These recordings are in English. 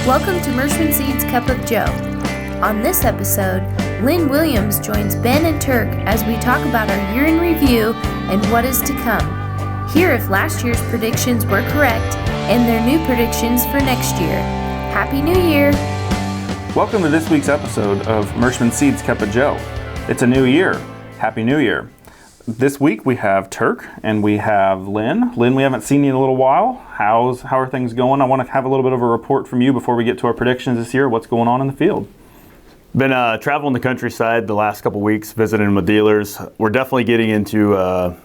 Welcome to Merschman Seeds Cup of Joe. On this episode, Lynn Williams joins Ben and Turk as we talk about our year in review and what is to come. Hear if last year's predictions were correct and their new predictions for next year. Happy New Year! Welcome to this week's episode of Merschman Seeds Cup of Joe. It's a new year. Happy New Year. This week we have Turk and we have Lynn. Lynn, we haven't seen you in a little while. How are things going? I want to have a little bit of a report from you before we get to our predictions this year. What's going on in the field? Been traveling the countryside the last couple weeks, visiting with dealers. We're definitely getting into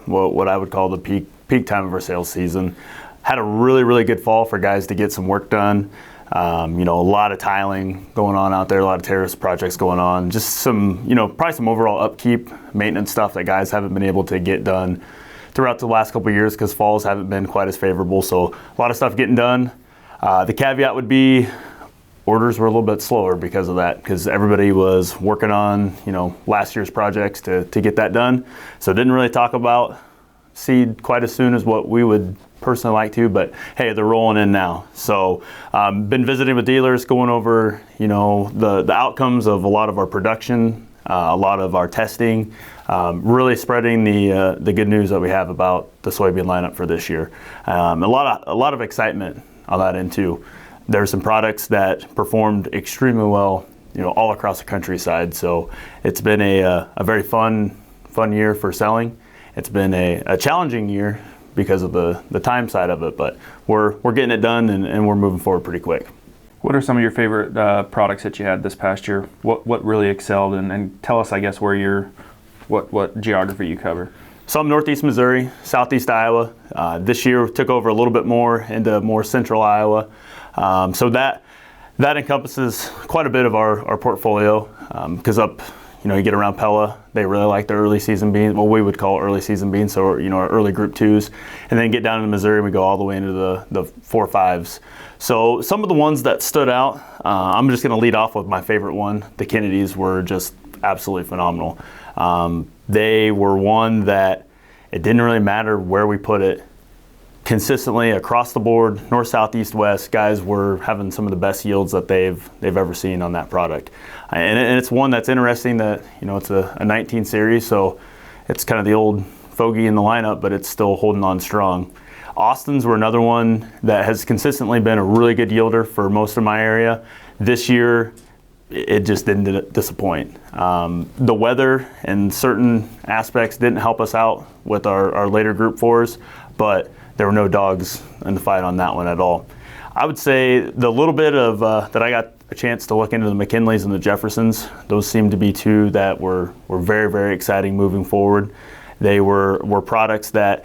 what I would call the peak time of our sales season. Had a really good fall for guys to get some work done. A lot of tiling going on out there, a lot of terrace projects going on. Just some, probably some overall upkeep, maintenance stuff that guys haven't been able to get done throughout the last couple of years because falls haven't been quite as favorable. So a lot of stuff getting done. The caveat would be orders were a little bit slower because of that, because everybody was working on, last year's projects to get that done. So didn't really talk about seed quite as soon as what we would personally like to, but hey, they're rolling in now. So been visiting with dealers, going over the outcomes of a lot of our production, a lot of our testing, really spreading the good news that we have about the soybean lineup for this year. A lot of excitement on that end too. There's some products that performed extremely well, all across the countryside. So it's been a very fun year for selling. It's been a challenging year because of the time side of it, but we're getting it done and we're moving forward pretty quick. What are some of your favorite products that you had this past year? What really excelled, and tell us, I guess, where what geography you cover. Some northeast Missouri, southeast Iowa. This year took over a little bit more into more central Iowa. So that encompasses quite a bit of our portfolio, because you get around Pella, they really like their early season beans, what we would call early season beans, so our early group 2s, and then get down into Missouri and we go all the way into the 4-5s. So some of the ones that stood out, I'm just going to lead off with my favorite one. The Kennedys were just absolutely phenomenal. They were one that it didn't really matter where we put it. Consistently across the board, north, south, east, west, guys were having some of the best yields that they've ever seen on that product. And it's one that's interesting that, it's a 19 series, so it's kind of the old fogey in the lineup, but it's still holding on strong. Austins were another one that has consistently been a really good yielder for most of my area. This year, it just didn't disappoint. The weather and certain aspects didn't help us out with our later group 4s, but there were no dogs in the fight on that one at all. I would say the little bit of that I got a chance to look into the McKinleys and the Jeffersons, those seemed to be two that were very exciting moving forward. They were products that,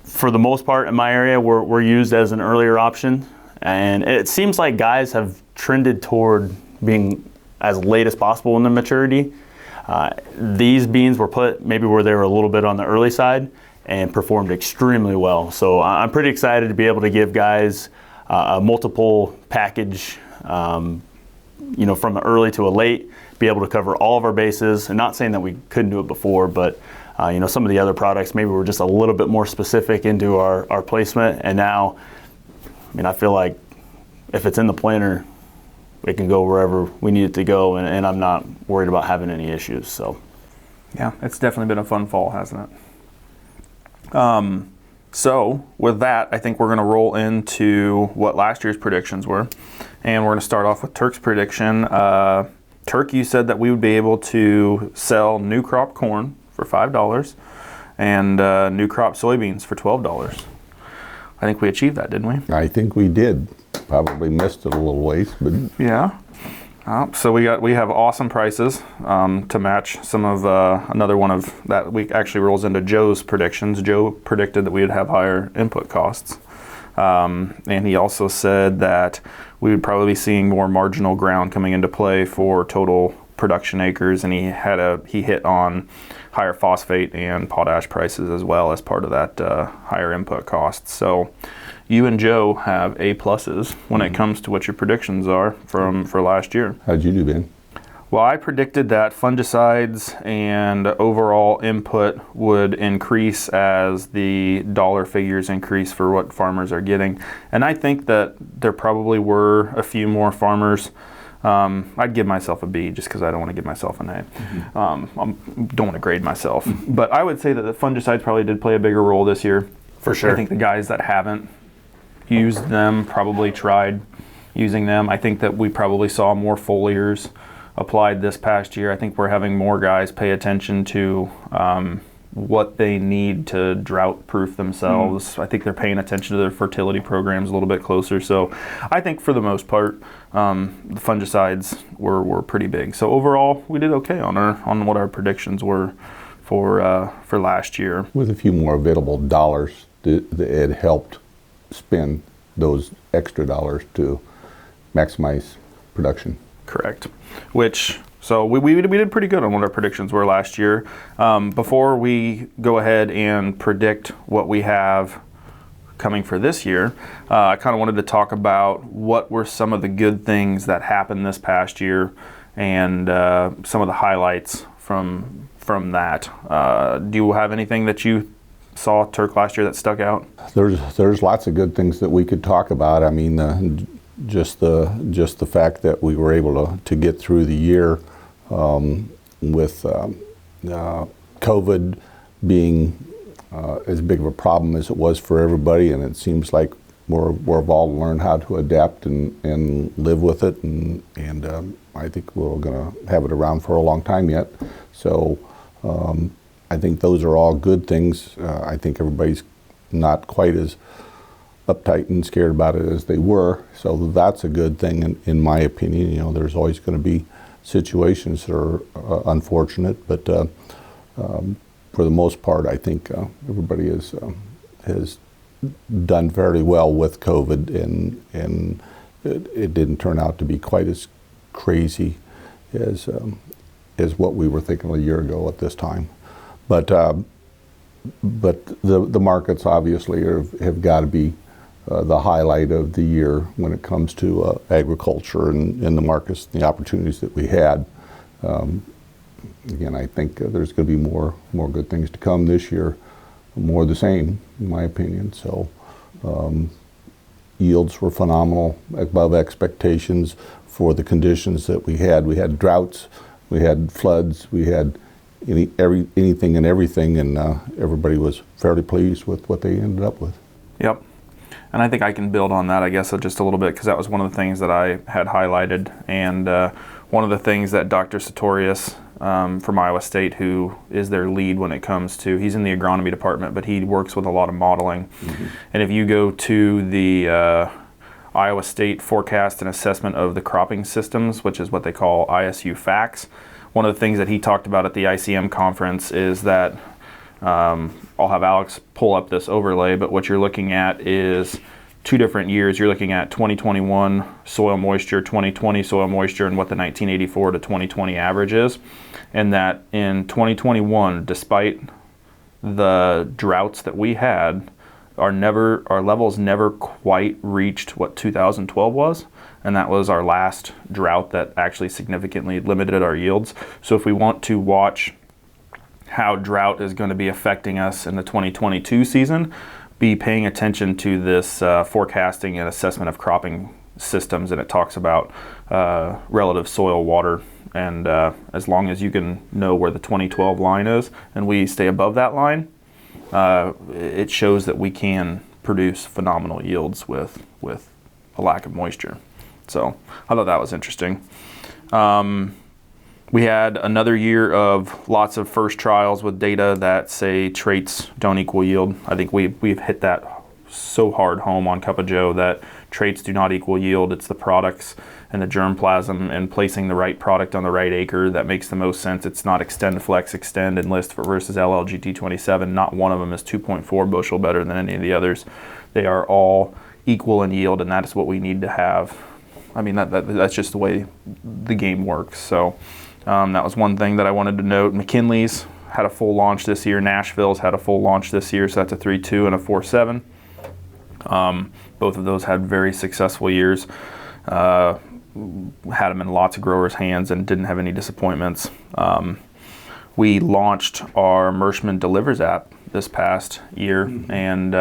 for the most part in my area, were used as an earlier option. And it seems like guys have trended toward being as late as possible in their maturity. These beans were put maybe where they were a little bit on the early side and performed extremely well. So I'm pretty excited to be able to give guys a multiple package, from an early to a late, be able to cover all of our bases. And not saying that we couldn't do it before, but some of the other products, maybe we're just a little bit more specific into our placement. And now, I feel like if it's in the planter, it can go wherever we need it to go, and I'm not worried about having any issues. So, yeah, it's definitely been a fun fall, hasn't it? So with that, I think we're going to roll into what last year's predictions were, and we're going to start off with Turk's prediction. Turk, you said that we would be able to sell new crop corn for $5 and new crop soybeans for $12. I think we achieved that, didn't we? I think we did. Probably missed it a little ways, but yeah. So we have awesome prices to match some of another one of that week actually rolls into Joe's predictions. Joe predicted that we would have higher input costs, and he also said that we would probably be seeing more marginal ground coming into play for total production acres, and he hit on higher phosphate and potash prices as well as part of that higher input costs. So you and Joe have A pluses when it comes to what your predictions are for last year. How'd you do, Ben? Well, I predicted that fungicides and overall input would increase as the dollar figures increase for what farmers are getting. And I think that there probably were a few more farmers. I'd give myself a B just because I don't want to give myself an A. I don't want to grade myself. But I would say that the fungicides probably did play a bigger role this year. For sure. I think the guys that haven't used them probably tried using them. I think that we probably saw more foliars applied this past year. I think we're having more guys pay attention to what they need to drought proof themselves. I think they're paying attention to their fertility programs a little bit closer. So I think for the most part, the fungicides were pretty big. So overall, we did okay on what our predictions were for last year. With a few more available dollars, it helped spend those extra dollars to maximize production. Correct. So we did pretty good on what our predictions were last year. Before we go ahead and predict what we have coming for this year, I kind of wanted to talk about what were some of the good things that happened this past year and some of the highlights from that. Do you have anything that you saw Turk last year that stuck out? There's lots of good things that we could talk about. I mean, just the fact that we were able to get through the year with COVID being as big of a problem as it was for everybody, and it seems like we've all learned how to adapt and live with it, and I think we're going to have it around for a long time yet. So I think those are all good things. I think everybody's not quite as uptight and scared about it as they were, so that's a good thing in my opinion. You know, there's always going to be situations that are unfortunate, but for the most part, I think everybody has done fairly well with COVID, and it didn't turn out to be quite as crazy as what we were thinking a year ago at this time. But the markets obviously have got to be the highlight of the year when it comes to agriculture and the markets and the opportunities that we had. Again, I think there's going to be more good things to come this year, more the same, in my opinion. So yields were phenomenal, above expectations for the conditions that we had. We had droughts, we had floods, we had anything and everything, and everybody was fairly pleased with what they ended up with. Yep. And I think I can build on that, I guess, just a little bit, because that was one of the things that I had highlighted. And one of the things that Dr. Sartorius from Iowa State, who is their lead when it comes to, he's in the agronomy department, but he works with a lot of modeling. Mm-hmm. And if you go to the Iowa State Forecast and Assessment of the Cropping Systems, which is what they call ISU FACS, one of the things that he talked about at the ICM conference is that I'll have Alex pull up this overlay, but what you're looking at is 2 different years. You're looking at 2021 soil moisture, 2020 soil moisture, and what the 1984 to 2020 average is. And that in 2021, despite the droughts that we had, our levels never quite reached what 2012 was, and that was our last drought that actually significantly limited our yields. So if we want to watch how drought is going to be affecting us in the 2022 season, be paying attention to this forecasting and assessment of cropping systems, and it talks about relative soil water, and as long as you can know where the 2012 line is and we stay above that line, it shows that we can produce phenomenal yields with a lack of moisture. So I thought that was interesting. We had another year of lots of first trials with data that say traits don't equal yield. I think we've hit that so hard home on Cup of Joe that traits do not equal yield. It's the products and the germplasm and placing the right product on the right acre that makes the most sense. It's not extend, flex, extend, enlist versus LLGT27. Not one of them is 2.4 bushel better than any of the others. They are all equal in yield, and that is what we need to have. I mean, that's just the way the game works. So that was one thing that I wanted to note. McKinley's had a full launch this year. Nashville's had a full launch this year, so that's a 3.2 and a 4.7. Both of those had very successful years. had them in lots of growers' hands and didn't have any disappointments. We launched our Merschman Delivers app this past year, and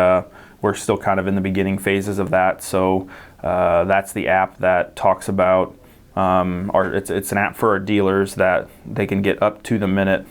we're still kind of in the beginning phases of that. So that's the app that talks about it's an app for our dealers that they can get up to the minute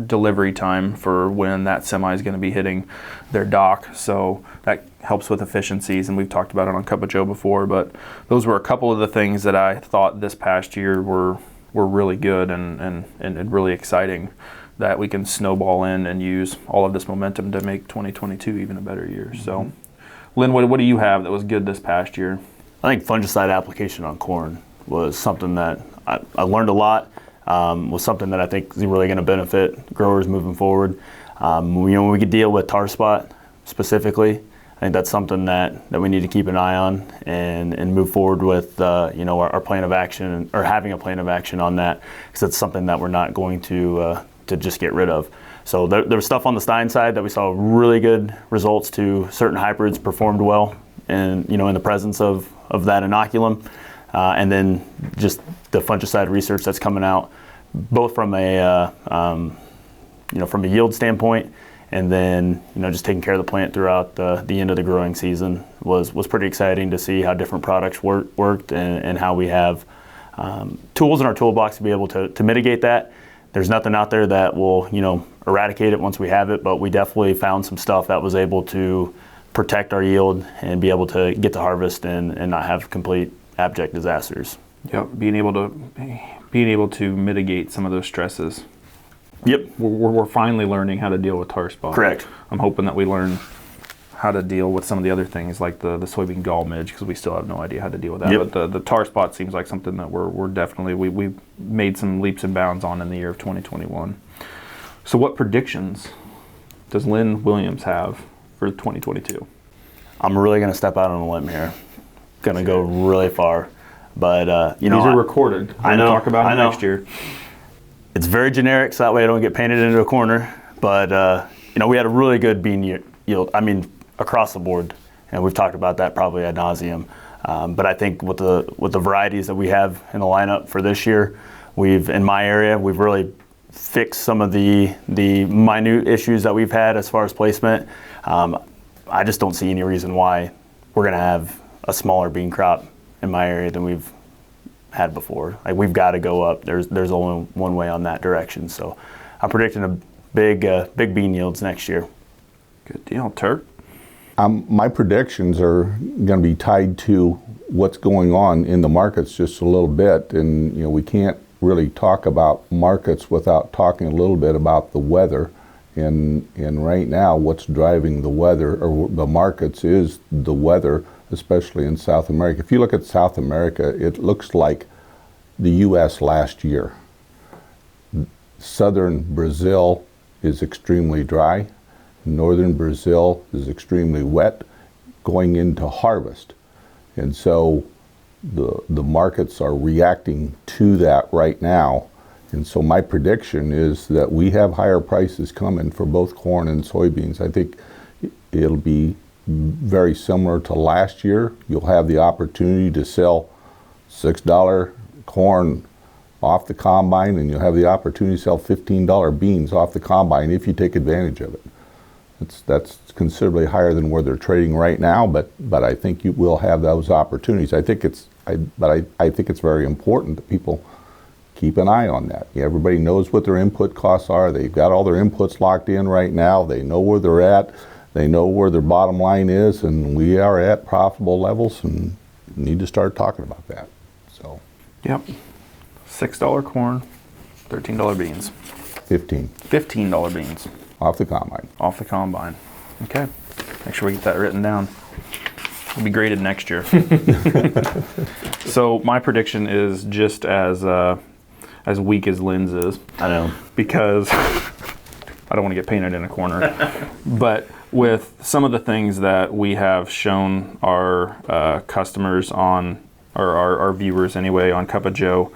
delivery time for when that semi is going to be hitting their dock. So that helps with efficiencies, and we've talked about it on Cup of Joe before, but those were a couple of the things that I thought this past year were really good and really exciting, that we can snowball in and use all of this momentum to make 2022 even a better year. So Lynn, what do you have that was good this past year? I think fungicide application on corn was something that I learned a lot, was something that I think is really going to benefit growers moving forward. When we could deal with tar spot specifically, I think that's something that we need to keep an eye on and move forward with our plan of action, or having a plan of action on that, because it's something that we're not going to just get rid of. So there was stuff on the Stein side that we saw really good results to. Certain hybrids performed well and in the presence of that inoculum. And then just the fungicide research that's coming out, both from a yield standpoint, and then just taking care of the plant throughout the end of the growing season was pretty exciting to see how different products worked and how we have tools in our toolbox to be able to mitigate that. There's nothing out there that will eradicate it once we have it, but we definitely found some stuff that was able to protect our yield and be able to get to harvest and not have complete abject disasters. Yep, being able to mitigate some of those stresses. Yep, we're finally learning how to deal with tar spot. Correct. I'm hoping that we learn how to deal with some of the other things like the soybean gall midge, because we still have no idea how to deal with that. Yep. But the tar spot seems like something that we're definitely we've made some leaps and bounds on in the year of 2021. So what predictions does Lynn Williams have for 2022? I'm really going to step out on a limb here. Going to go really far, but these are recorded. I know. Talk about it next year. It's very generic, so that way I don't get painted into a corner. But we had a really good bean yield. I mean, across the board, and we've talked about that probably ad nauseum. But I think with the varieties that we have in the lineup for this year, in my area, we've really fixed some of the minute issues that we've had as far as placement. I just don't see any reason why we're going to have a smaller bean crop in my area than we've had before. Like, we've got to go up. There's only one way on that direction. So I'm predicting a big bean yields next year. Good deal. Turk? My predictions are going to be tied to what's going on in the markets just a little bit. And we can't really talk about markets without talking a little bit about the weather. And right now, what's driving the weather or the markets is the weather, especially in South America. If you look at South America, it looks like the U.S. last year. Southern Brazil is extremely dry. Northern Brazil is extremely wet going into harvest. And so the markets are reacting to that right now. And so my prediction is that we have higher prices coming for both corn and soybeans. I think it'll be very similar to last year. You'll have the opportunity to sell $6 corn off the combine, and you'll have the opportunity to sell $15 beans off the combine if you take advantage of it. That's considerably higher than where they're trading right now, but I think you will have those opportunities. I think it's very important that people keep an eye on that. Everybody knows what their input costs are. They've got all their inputs locked in right now. They know where they're at. They know where their bottom line is, and we are at profitable levels and need to start talking about that. So. Yep. $6 corn, $13 beans. $15 beans. Off the combine. Off the combine. Okay. Make sure we get that written down. It'll be graded next year. So my prediction is just as weak as Lynn's is. I know. Because I don't want to get painted in a corner. But with some of the things that we have shown our customers on, or our viewers anyway, on Cup of Joe,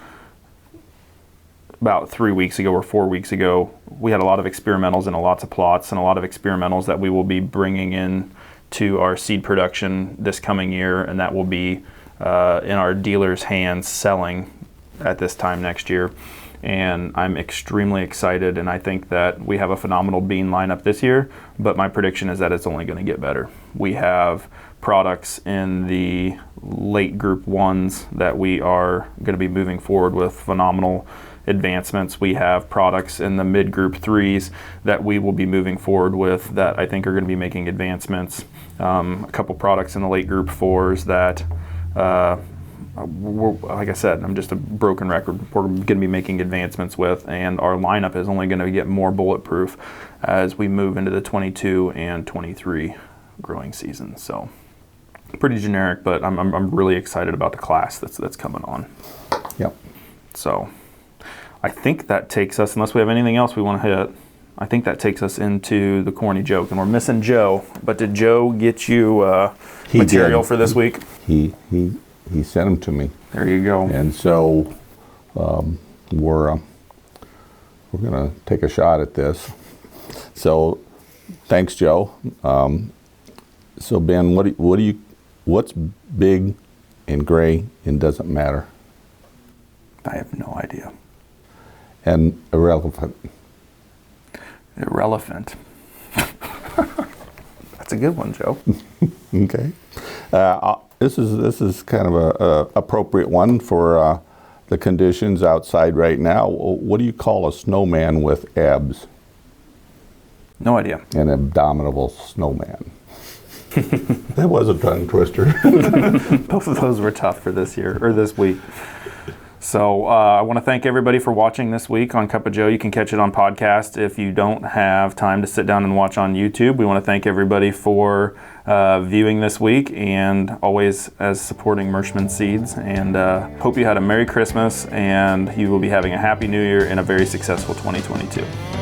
about 3 weeks ago or 4 weeks ago, we had a lot of experimentals and lots of plots and a lot of experimentals that we will be bringing in to our seed production this coming year, and that will be in our dealers' hands selling at this time next year. And I'm extremely excited, and I think that we have a phenomenal bean lineup this year, but my prediction is that it's only going to get better. We have products in the late group 1s that we are going to be moving forward with phenomenal advancements. We have products in the mid group 3s that we will be moving forward with that I think are going to be making advancements. A couple products in the late group 4s that like I said, I'm just a broken record. We're going to be making advancements with, and our lineup is only going to get more bulletproof as we move into the 22 and 23 growing season. So pretty generic, but I'm really excited about the class that's coming on. Yep. So I think that takes us, unless we have anything else we want to hit, I think that takes us into the corny joke, and we're missing Joe. But did Joe get you material for this week? He sent them to me. There you go. And so we're going to take a shot at this. So thanks, Joe. So Ben, what's big and gray and doesn't matter? I have no idea. And irrelevant. Irrelevant. That's a good one, Joe. Okay. This is kind of a appropriate one for the conditions outside right now. What do you call a snowman with abs? No idea. An abominable snowman. That was a tongue twister. Both of those were tough for this year, or this week. So I want to thank everybody for watching this week on Cup of Joe. You can catch it on podcast if you don't have time to sit down and watch on YouTube. We want to thank everybody for viewing this week, and always as supporting Merschman Seeds. And hope you had a Merry Christmas, and you will be having a Happy New Year and a very successful 2022.